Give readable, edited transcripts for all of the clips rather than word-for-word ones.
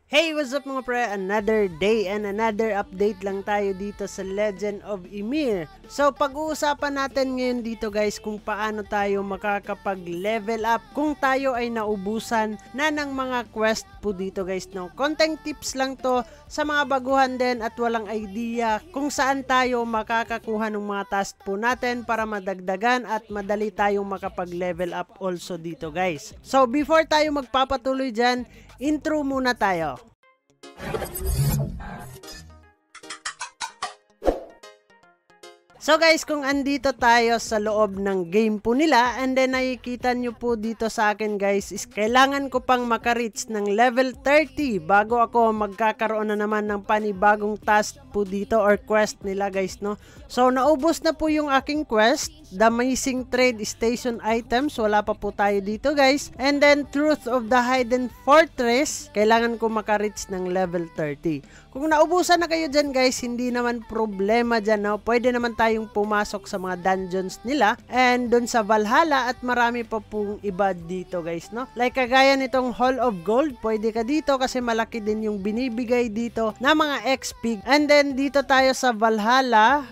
Hey, what's up mga pre? Another day and another update lang tayo dito sa Legend of Ymir. So, pag-uusapan natin ngayon dito guys kung paano tayo makakapag-level up kung tayo ay naubusan na ng mga quest po dito guys. No? Konting tips lang to sa mga baguhan din at walang idea kung saan tayo makakakuha ng mga task po natin para madagdagan at madali tayong makapag-level up also dito guys. So, before tayo magpapatuloy dyan, intro muna tayo. So guys, kung andito tayo sa loob ng game po nila and then nakikita nyo po dito sa akin guys is kailangan ko pang makareach ng level 30 bago ako magkakaroon na naman ng panibagong task po dito or quest nila guys, no. So naubos na po yung aking quest, the Amazing Trade Station items, wala pa po tayo dito guys. And then Truth of the Hidden Fortress, kailangan ko makareach ng level 30. Kung naubusan na kayo dyan guys, hindi naman problema dyan, no? Pwede naman tayong pumasok sa mga dungeons nila and dun sa Valhalla at marami pa pong iba dito guys, no? Like kagaya nitong Hall of Gold, pwede ka dito kasi malaki din yung binibigay dito na mga XP. And then dito tayo sa Valhalla,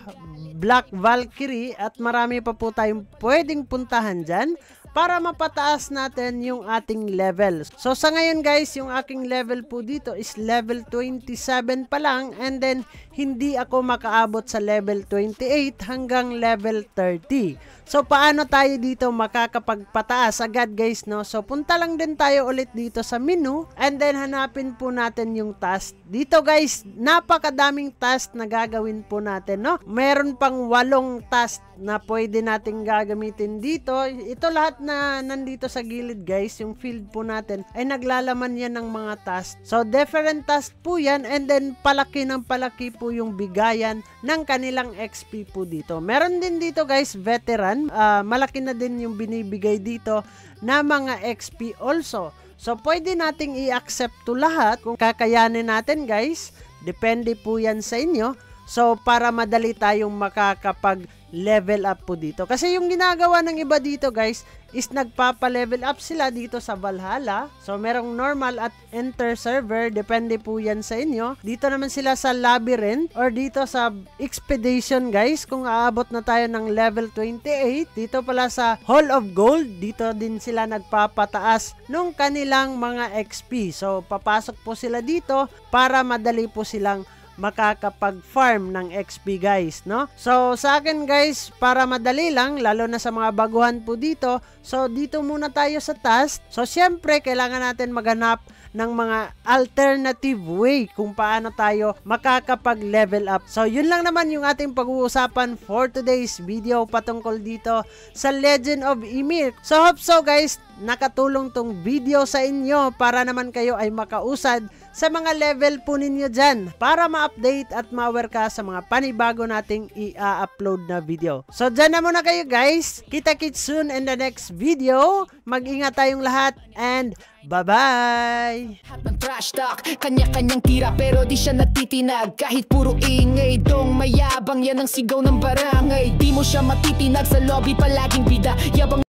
Black Valkyrie at marami pa po tayong pwedeng puntahan dyan para mapataas natin yung ating level. So sa ngayon guys, yung aking level po dito is level 27 pa lang and then hindi ako makaabot sa level 28 hanggang level 30. So paano tayo dito makakapagpataas agad guys, no? So punta lang din tayo ulit dito sa menu and then hanapin po natin yung task. Dito guys, napakadaming task na gagawin po natin, no? Meron pang 8 task na pwede nating gagamitin dito. Ito lahat na nandito sa gilid guys, yung field po natin ay naglalaman yan ng mga task. So different task po yan and then palaki ng palaki po yung bigayan ng kanilang XP po dito. Meron din dito guys veteran, malaki na din yung binibigay dito na mga XP also. So pwede nating i-accept to lahat kung kakayanin natin guys, depende po yan sa inyo. So para madali tayong makakapag level up po dito. Kasi yung ginagawa ng iba dito guys is nagpapa-level up sila dito sa Valhalla. So merong normal at enter server, depende po yan sa inyo. Dito naman sila sa Labyrinth or dito sa Expedition guys kung aabot na tayo ng level 28. Dito pala sa Hall of Gold, dito din sila nagpapataas nung kanilang mga XP. So papasok po sila dito para madali po silang makakapag-farm ng XP guys, no? So sa akin guys, para madali lang, lalo na sa mga baguhan po dito, so dito muna tayo sa task. So syempre, kailangan natin maghanap ng mga alternative way kung paano tayo makakapag-level up. So yun lang naman yung ating pag-uusapan for today's video patungkol dito sa Legend of Ymir. So hope so guys, nakatulong tong video sa inyo para naman kayo ay makausad sa mga level po ninyo dyan para ma-update at ma-aware ka sa mga panibago nating i-upload na video. So dyan na muna kayo guys. Kita-kits soon in the next video. Mag-ingat tayong lahat and bye-bye! Trash talk, kanya-kanyang tira pero di siya natitinag. Kahit puro ingay, dong mayabang yan ang sigaw ng barangay. Di mo siya matitinag sa lobby, palaging bida, yabang